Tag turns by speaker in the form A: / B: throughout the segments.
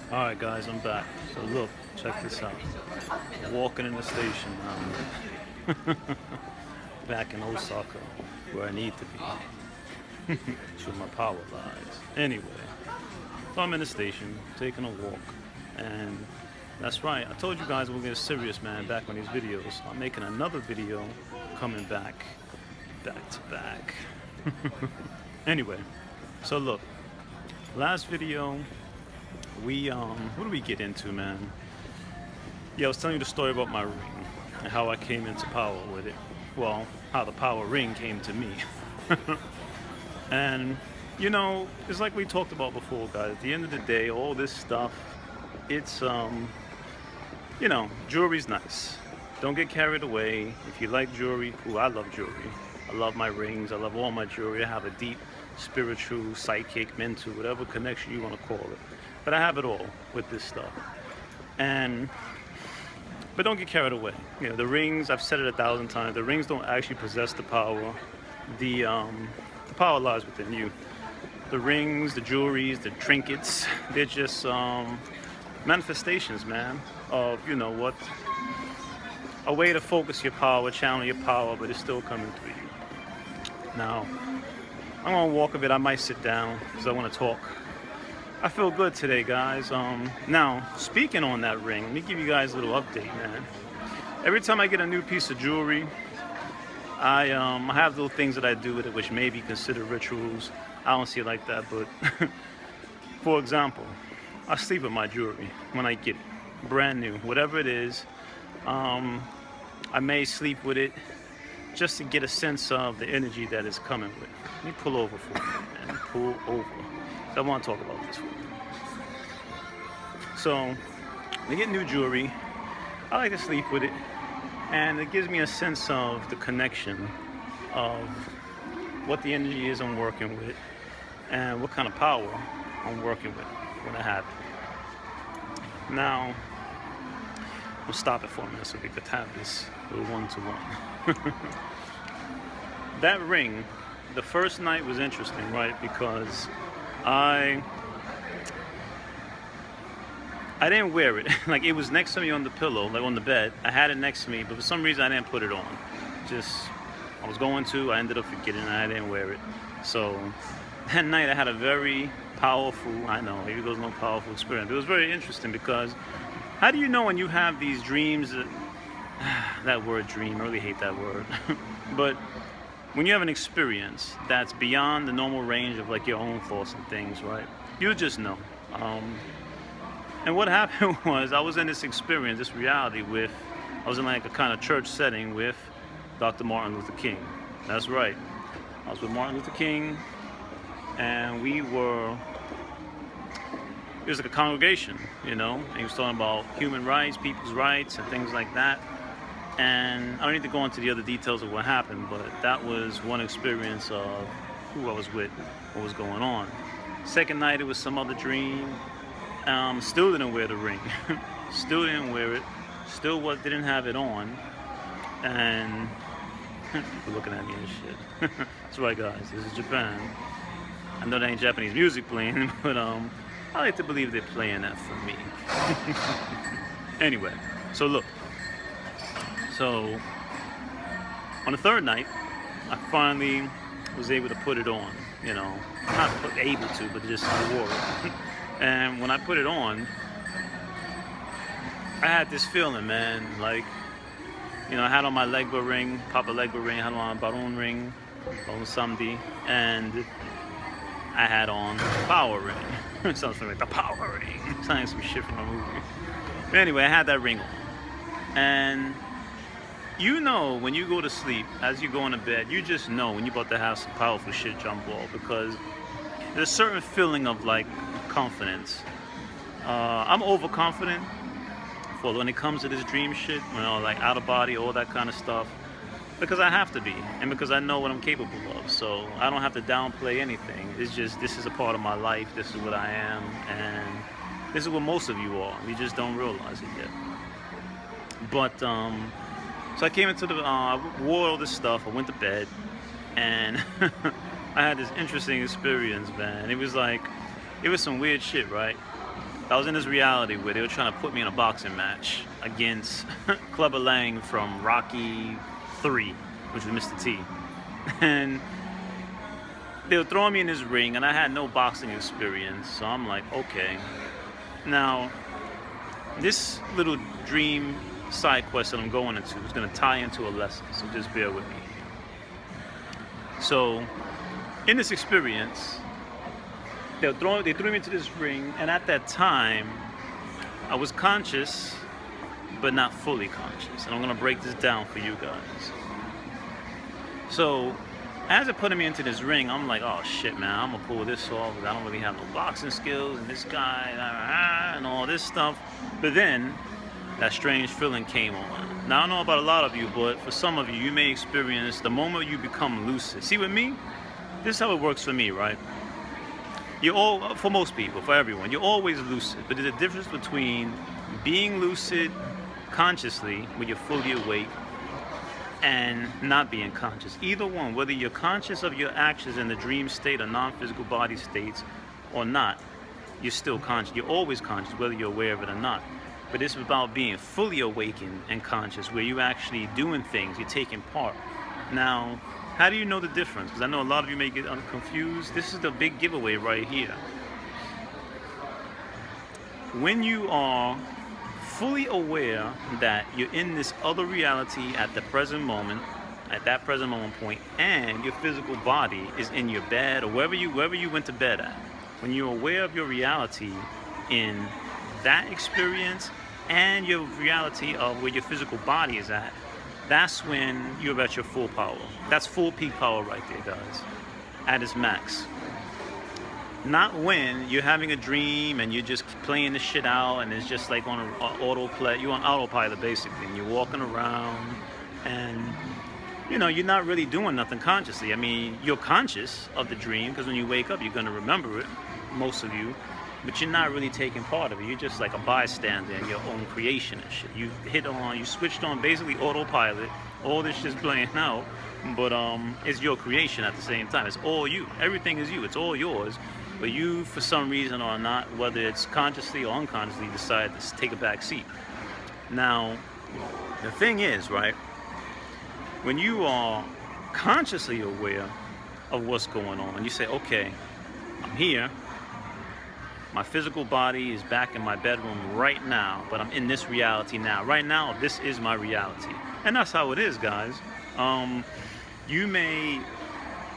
A: Alright guys, I'm back. So look, check this out. Walking in the station now. Back in Osaka, where I need to be. That's where my power lies. Anyway, so I'm in the station, taking a walk. And that's right, I told you guys we'll get serious, man, back on these videos. I'm making another video coming back to back. Anyway, so look, last video what do we get into, man? Yeah, I was telling you the story about my ring and how I came into power with it. Well, how the power ring came to me. And you know, it's like we talked about before, guys. At the end of the day, all this stuff, it's you know, jewelry's nice. Don't get carried away. If you like jewelry, ooh, I love jewelry. I love my rings. I love all my jewelry. I have a deep spiritual, psychic, mental, whatever connection you want to call it. But I have it all with this stuff. But don't get carried away. You know, the rings, I've said it 1,000 times, the rings don't actually possess the power. The power lies within you. The rings, the jewelries, the trinkets, they're just manifestations, man, of, you know what, a way to focus your power, channel your power, but it's still coming through you. Now, I'm gonna walk a bit. I might sit down because I want to talk. I feel good today, guys. Now, speaking on that ring, let me give you guys a little update, man. Every time I get a new piece of jewelry, I have little things that I do with it, which may be considered rituals. I don't see it like that, but for example, I sleep with my jewelry when I get it, brand new, whatever it is. I may sleep with it just to get a sense of the energy that it's coming with. Let me pull over for you, man. Pull over. I want to talk about this one. So, when I get new jewelry, I like to sleep with it, and it gives me a sense of the connection of what the energy is I'm working with and what kind of power I'm working with when I have it. Now, we'll stop it for a minute so we could have this little one-to-one. That ring, the first night was interesting, right? Because I didn't wear it. Like, it was next to me on the pillow, like on the bed. I had it next to me, but for some reason I didn't put it on. I was going to, I ended up forgetting, and I didn't wear it. So that night I had a very powerful, I know, maybe there was no powerful experience. It was very interesting because how do you know when you have these dreams, that word dream, I really hate that word. But when you have an experience that's beyond the normal range of like your own thoughts and things, right? You just know. And what happened was I was in this experience, this reality I was in like a kind of church setting with Dr. Martin Luther King. That's right. I was with Martin Luther King, and it was like a congregation, you know, and he was talking about human rights, people's rights, and things like that. And I don't need to go into the other details of what happened, but that was one experience of who I was with, what was going on. Second night, it was some other dream. Still didn't wear the ring. Still didn't wear it. Still didn't have it on. And people looking at me and shit. That's right, guys. This is Japan. I know there ain't Japanese music playing, but I like to believe they're playing that for me. Anyway, so look. So, on the third night, I finally was able to put it on, you know. Not able to, but just I wore it. And when I put it on, I had this feeling, man, like, you know, I had on my Legba ring, Papa Legba ring, I had on my Baron ring, on Samdi, and I had on the Power ring. It sounds like the Power ring. It's like some shit from a movie. But anyway, I had that ring on. And you know, when you go to sleep, as you go into bed, you just know when you're about to have some powerful shit jump off, because there's a certain feeling of like confidence. I'm overconfident for when it comes to this dream shit, you know, like out of body, all that kind of stuff, because I have to be, and because I know what I'm capable of. So I don't have to downplay anything. It's just, this is a part of my life. This is what I am, and this is what most of you are. You just don't realize it yet. But so I came into I wore all this stuff, I went to bed, and I had this interesting experience, man. It was some weird shit, right? I was in this reality where they were trying to put me in a boxing match against Clubber Lang from Rocky 3, which was Mr. T. And they were throwing me in this ring, and I had no boxing experience, so I'm like, okay. Now, this little dream side quest that I'm going into is going to tie into a lesson, so just bear with me. So, in this experience, they threw me into this ring, and at that time, I was conscious, but not fully conscious. And I'm going to break this down for you guys. So, as they're putting me into this ring, I'm like, oh shit, man, I'm gonna pull this off because I don't really have no boxing skills, and this guy, and all this stuff. But then, that strange feeling came on. Now, I don't know about a lot of you, but for some of you, you may experience the moment you become lucid. See, with me, this is how it works for me, right? For most people, for everyone, you're always lucid. But there's a difference between being lucid consciously, when you're fully awake, and not being conscious. Either one, whether you're conscious of your actions in the dream state or non-physical body states or not, you're still conscious. You're always conscious, whether you're aware of it or not. But it's about being fully awakened and conscious, where you're actually doing things, you're taking part. Now, how do you know the difference? Because I know a lot of you may get confused. This is the big giveaway right here. When you are fully aware that you're in this other reality at the present moment, at that present moment point, and your physical body is in your bed or wherever you went to bed at. When you're aware of your reality in that experience and your reality of where your physical body is at, that's when you're at your full power. That's full peak power right there, guys, at its max. Not when you're having a dream and you're just playing the shit out and it's just like on an autoplay. You're on autopilot basically, and you're walking around and you're not really doing nothing consciously. I mean, you're conscious of the dream because when you wake up, you're going to remember it, most of you, but you're not really taking part of it. You're just like a bystander in your own creation and shit. You switched on basically autopilot. All this shit's playing out, but it's your creation at the same time. It's all you. Everything is you. It's all yours. But you, for some reason or not, whether it's consciously or unconsciously, decide to take a back seat. Now, the thing is, right, when you are consciously aware of what's going on, you say, okay, I'm here, my physical body is back in my bedroom right now, but I'm in this reality now. Right now, this is my reality. And that's how it is, guys.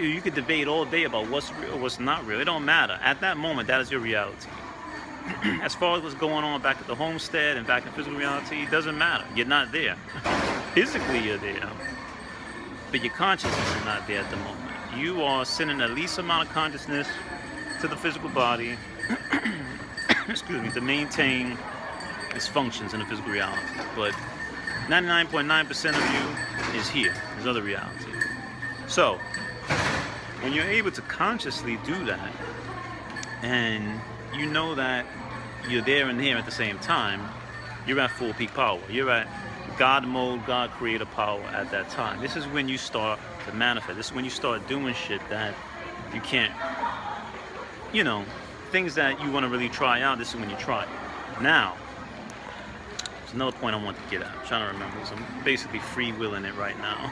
A: You could debate all day about what's real or what's not real. It don't matter. At that moment, that is your reality. As far as what's going on back at the homestead and back in physical reality, it doesn't matter. You're not there. Physically, you're there, but your consciousness is not there at the moment. You are sending the least amount of consciousness to the physical body, excuse me, to maintain its functions in the physical reality. But 99.9% of you is here, this other reality. So, when you're able to consciously do that, and you know that you're there and here at the same time, you're at full peak power. You're at God mode, God creator power at that time. This is when you start to manifest. This is when you start doing shit that you can't, things that you want to really try out. This is when you try it. Now, there's another point I want to get at. I'm trying to remember. So I'm basically freewheeling it right now.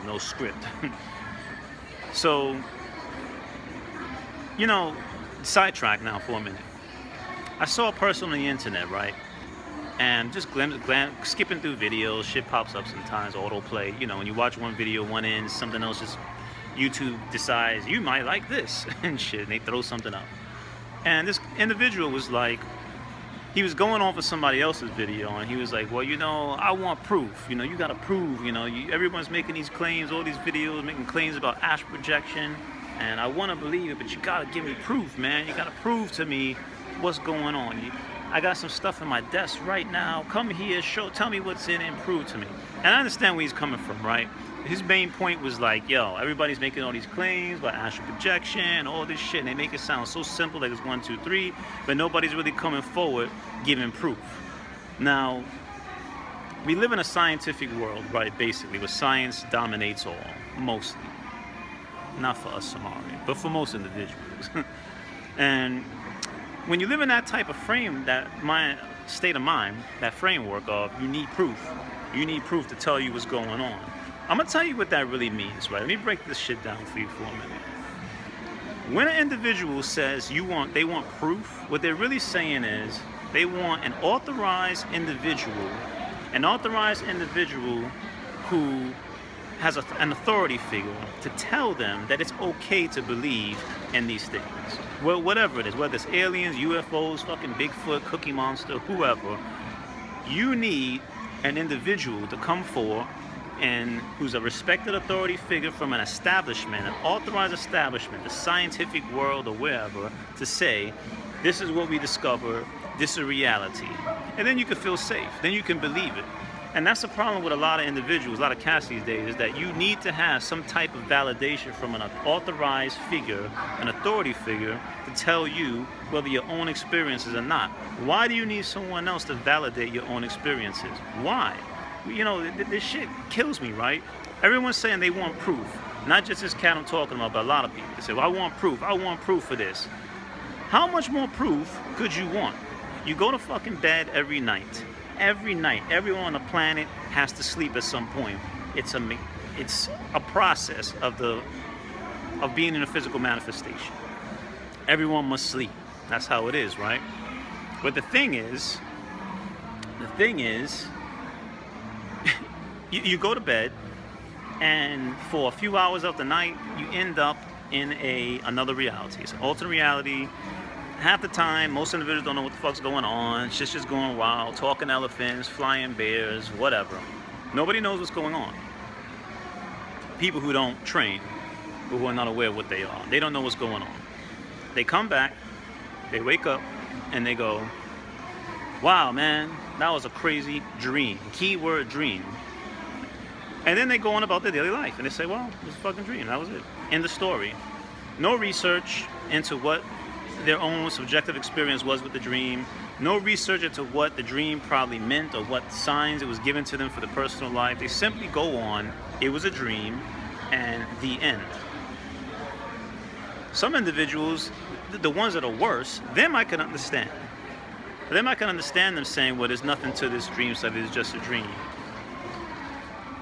A: No script. So, sidetrack now for a minute. I saw a person on the internet, right? And just skipping through videos, shit pops up sometimes, autoplay. When you watch one video, one ends, something else just, YouTube decides you might like this and shit, and they throw something up. And this individual was like, he was going off of somebody else's video, and he was like, well, I want proof. You got to prove, everyone's making these claims, all these videos making claims about astral projection, and I want to believe it, but you got to give me proof, man. You got to prove to me what's going on. I got some stuff in my desk right now. Come here, tell me what's in it and prove to me. And I understand where he's coming from, right? His main point was like, yo, everybody's making all these claims about astral projection, all this shit, and they make it sound so simple, like it's 1, 2, 3, but nobody's really coming forward giving proof. Now, we live in a scientific world, right, basically, where science dominates all, mostly. Not for us, SUMARI, but for most individuals. And when you live in that type of frame, that mind, state of mind, that framework of you need proof. You need proof to tell you what's going on. I'm gonna tell you what that really means, right? Let me break this shit down for you for a minute. When an individual says they want proof, what they're really saying is they want an authorized individual who has an authority figure to tell them that it's okay to believe in these things. Well, whatever it is, whether it's aliens, UFOs, fucking Bigfoot, Cookie Monster, whoever, you need an individual to come forward and who's a respected authority figure from an establishment, an authorized establishment, the scientific world or wherever, to say, this is what we discovered, this is reality. And then you can feel safe, then you can believe it. And that's the problem with a lot of individuals, a lot of cats these days, is that you need to have some type of validation from an authorized figure, an authority figure, to tell you whether your own experiences or not. Why do you need someone else to validate your own experiences? Why? You know, this shit kills me, right? Everyone's saying they want proof. Not just this cat I'm talking about, but a lot of people. They say, well, I want proof for this. How much more proof could you want? You go to fucking bed every night. Every night, everyone on the planet has to sleep at some point. It's a process of being in a physical manifestation. Everyone must sleep. That's how it is, right? But the thing is, you go to bed, and for a few hours of the night, you end up in another reality. It's an alternate reality. Half the time, most individuals don't know what the fuck's going on. Shit's just going wild, talking elephants, flying bears, whatever. Nobody knows what's going on. People who don't train, who are not aware of what they are, they don't know what's going on. They come back, they wake up, and they go, wow, man, that was a crazy dream. Keyword dream. And then they go on about their daily life, and they say, well, it was a fucking dream, that was it. End of story. No research into what their own subjective experience was with the dream. No research into what the dream probably meant or what signs it was given to them for the personal life. They simply go on, it was a dream, and the end. Some individuals, the ones that are worse, them I can understand. Them I can understand them saying, well, there's nothing to this dream, so it's just a dream.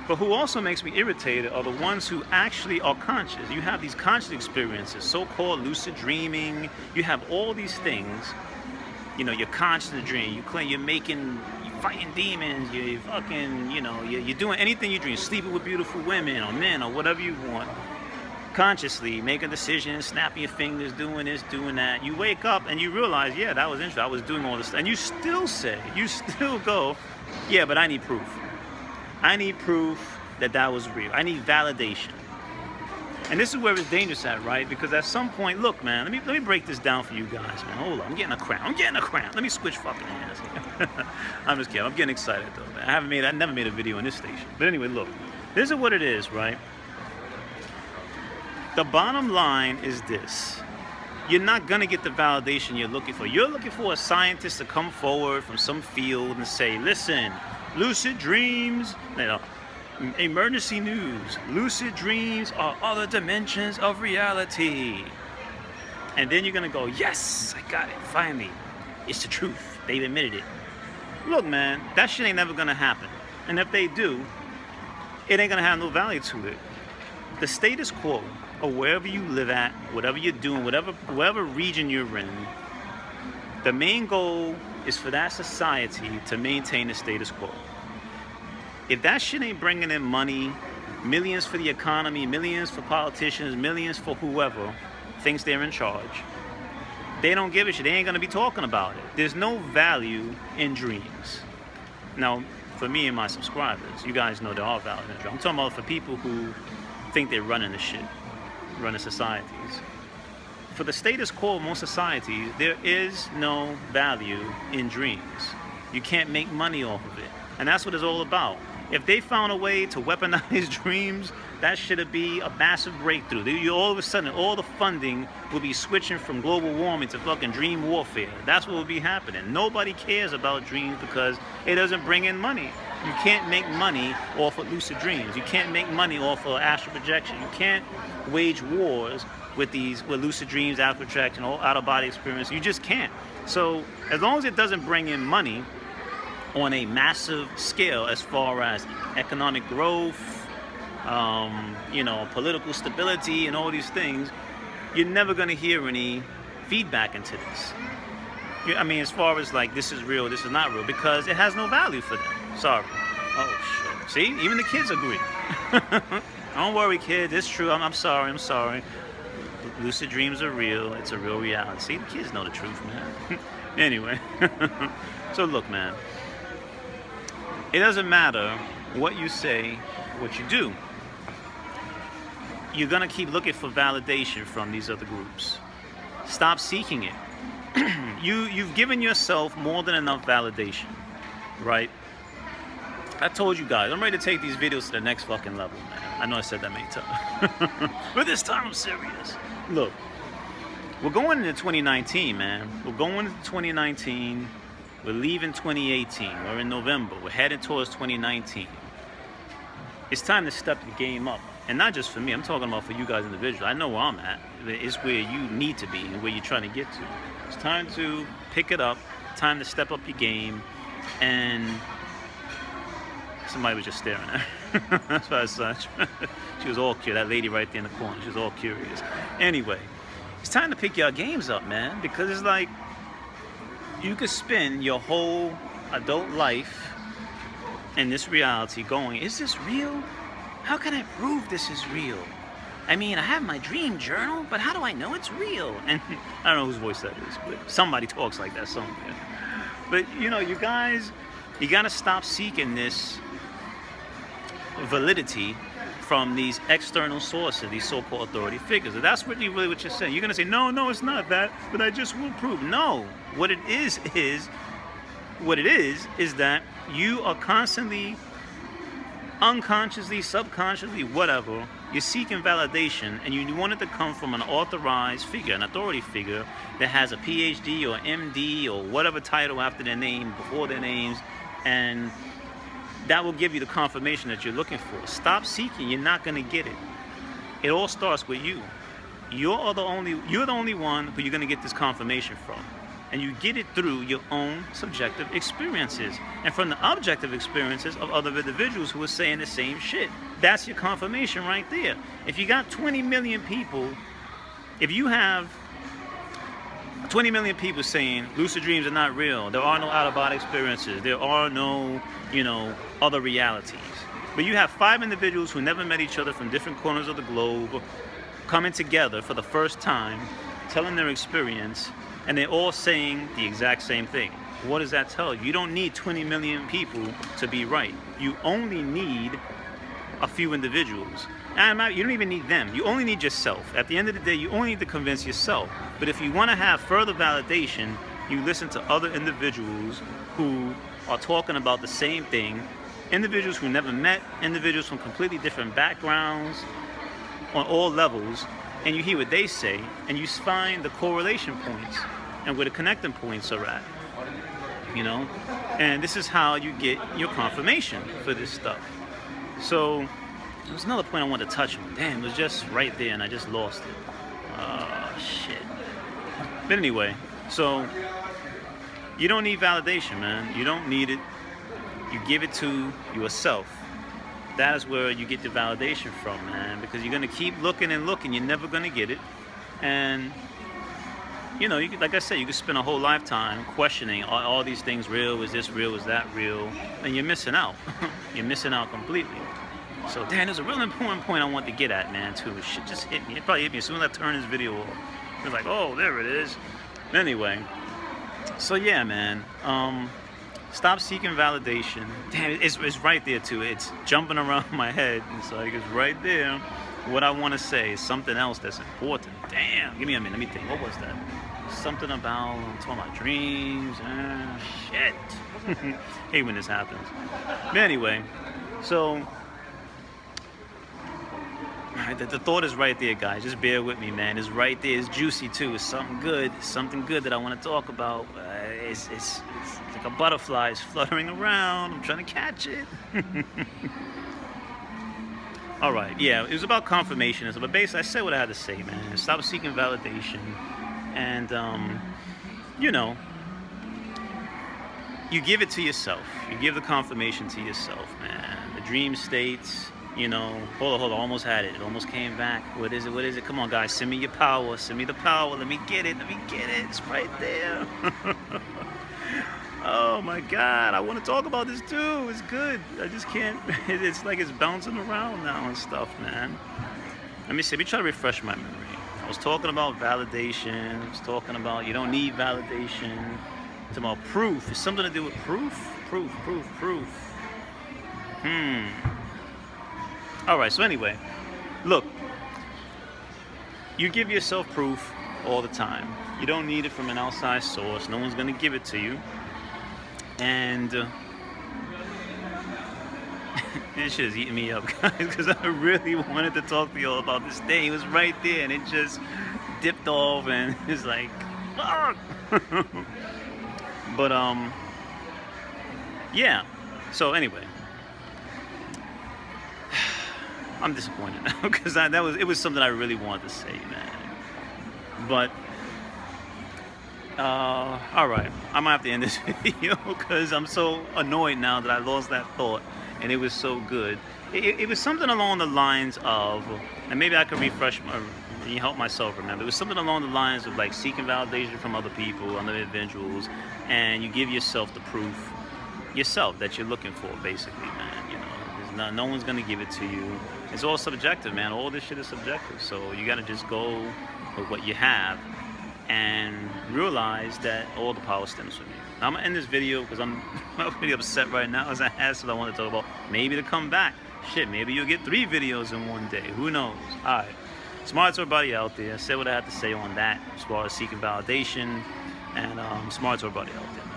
A: But who also makes me irritated are the ones who actually are conscious. You have these conscious experiences, so-called lucid dreaming. You have all these things. You know, you're conscious in the dream. You're fighting demons. You're fucking, you know, you're doing anything you dream. Sleeping with beautiful women or men or whatever you want. Consciously making decisions, snapping your fingers, doing this, doing that. You wake up and you realize, yeah, that was interesting. I was doing all this. And you still go, yeah, but I need proof. I need proof that was real. I need validation. And this is where it's dangerous at, right? Because at some point, look, man, let me break this down for you guys, man. Hold on, I'm getting a crown. Let me switch fucking hands. I'm just kidding. I'm getting excited though, man. I never made a video on this station. But anyway, look, this is what it is, right? The bottom line is this. You're not gonna get the validation you're looking for. You're looking for a scientist to come forward from some field and say, listen, lucid dreams, you know, emergency news. Lucid dreams are other dimensions of reality. And then you're gonna go, yes, I got it, finally. It's the truth, they've admitted it. Look, man, that shit ain't never gonna happen. And if they do, it ain't gonna have no value to it. The status quo, or wherever you live at, whatever you're doing, whatever region you're in, the main goal is for that society to maintain the status quo. If that shit ain't bringing in money, millions for the economy, millions for politicians, millions for whoever thinks they're in charge, they don't give a shit. They ain't gonna be talking about it. There's no value in dreams. Now, for me and my subscribers, you guys know there are value in dreams. I'm talking about for people who think they're running the shit, running societies. For the status quo of most societies, there is no value in dreams. You can't make money off of it. And that's what it's all about. If they found a way to weaponize dreams, that should be a massive breakthrough. All of a sudden, all the funding will be switching from global warming to fucking dream warfare. That's what will be happening. Nobody cares about dreams because it doesn't bring in money. You can't make money off of lucid dreams. You can't make money off of astral projection. You can't wage wars with lucid dreams, after traction, all out-of-body experience. You just can't. So as long as it doesn't bring in money on a massive scale as far as economic growth, political stability and all these things, you're never going to hear any feedback into this. I mean, as far as like, this is real, this is not real, because it has no value for them. Sorry. Oh, shit. See? Even the kids agree. Don't worry, kid. It's true. I'm sorry. I'm sorry. Lucid dreams are real. It's a real reality. See, the kids know the truth, man. Anyway. So look, man. It doesn't matter what you say, what you do. You're going to keep looking for validation from these other groups. Stop seeking it. You've given yourself more than enough validation, right? I told you guys, I'm ready to take these videos to the next fucking level, man. I know I said that many times. But this time I'm serious. Look, we're going into 2019, man. We're going into 2019. We're leaving 2018. We're in November. We're heading towards 2019. It's time to step the game up. And not just for me, I'm talking about for you guys individually. I know where I'm at. It's where you need to be and where you're trying to get to. It's time to pick it up. Time to step up your game. And somebody was just staring at her. That's why I said she was all curious. That lady right there in the corner, she was all curious. Anyway, it's time to pick your games up, man. Because it's like, you could spend your whole adult life in this reality going, is this real? How can I prove this is real? I mean, I have my dream journal, but how do I know it's real? And I don't know whose voice that is, but somebody talks like that somewhere. But, you guys, you got to stop seeking this validity from these external sources, these so-called authority figures. And that's really what you're saying. You're going to say, no, it's not that, but I just will prove. No, what it is that you are constantly, unconsciously, subconsciously, whatever, you're seeking validation, and you want it to come from an authorized figure, an authority figure that has a PhD or MD or whatever title after their name, before their names, and that will give you the confirmation that you're looking for. Stop seeking. You're not going to get it. It all starts with you. You're the only one who you're going to get this confirmation from. And you get it through your own subjective experiences and from the objective experiences of other individuals who are saying the same shit. That's your confirmation right there. If you got 20 million people, if you have 20 million people saying lucid dreams are not real, there are no out-of-body experiences, there are no, other realities, but you have 5 individuals who never met each other from different corners of the globe coming together for the first time, telling their experience, and they're all saying the exact same thing. What does that tell you? You don't need 20 million people to be right. You only need a few individuals. And you don't even need them. You only need yourself. At the end of the day, you only need to convince yourself. But if you want to have further validation, you listen to other individuals who are talking about the same thing, individuals who never met, individuals from completely different backgrounds on all levels, and you hear what they say, and you find the correlation points and where the connecting points are at, and this is how you get your confirmation for this stuff. So there was another point I wanted to touch on. Damn, it was just right there and I just lost it. Oh shit. But anyway, so you don't need validation, man. You don't need it. You give it to yourself. That is where you get the validation from, man, because you're going to keep looking and looking. You're never going to get it. And, you could, like I said, you could spend a whole lifetime questioning, are all these things real? Is this real? Is that real? And you're missing out. You're missing out completely. So, Dan, there's a real important point I want to get at, man, too. It shit just hit me. It probably hit me as soon as I turn this video off. You're like, oh, there it is. Anyway, so yeah, man. Stop seeking validation. Damn, it's right there too. It's jumping around my head. It's like it's right there. What I want to say is something else that's important. Damn, give me a minute. Let me think. What was that? Something about talking about dreams. Shit. Hate when this happens. But anyway, so the thought is right there, guys. Just bear with me, man. It's right there. It's juicy too. It's something good. It's something good that I want to talk about. It's like a butterfly is fluttering around. I'm trying to catch it. All right, yeah, it was about confirmation, but basically I said what I had to say, man. Stop seeking validation, and you know, you give it to yourself. You give the confirmation to yourself, man. The dream states, hold on, almost had it. It almost came back. What is it? What is it? Come on, guys, send me your power. Send me the power. Let me get it. Let me get it. It's right there. Oh my God, I want to talk about this too. It's good. I just can't. It's like it's bouncing around now and stuff, man. Let me see. Let me try to refresh my memory. I was talking about validation. I was talking about you don't need validation. It's about proof. It's something to do with proof. Proof. All right. So anyway, look. You give yourself proof all the time. You don't need it from an outside source. No one's gonna give it to you. And this shit is eating me up, guys, because I really wanted to talk to y'all about this thing. It was right there, and it just dipped off, and it's like, fuck. But yeah. So anyway, I'm disappointed now because it was something I really wanted to say, man. But all right, I'm gonna have to end this video because I'm so annoyed now that I lost that thought, and it was so good. It was something along the lines of, and maybe I could help myself remember. It was something along the lines of like seeking validation from other people, other individuals, and you give yourself the proof yourself that you're looking for, basically, man. No one's gonna give it to you. It's all subjective, man. All this shit is subjective, so you gotta just go with what you have and realize that all the power stems from you. Now, I'm gonna end this video because I'm pretty upset right now as I asked what I want to talk about. Maybe to come back. Shit, maybe you'll get 3 videos in one day. Who knows? All right. Smart to everybody out there. I said what I had to say on that as far as seeking validation, and smart to everybody out there.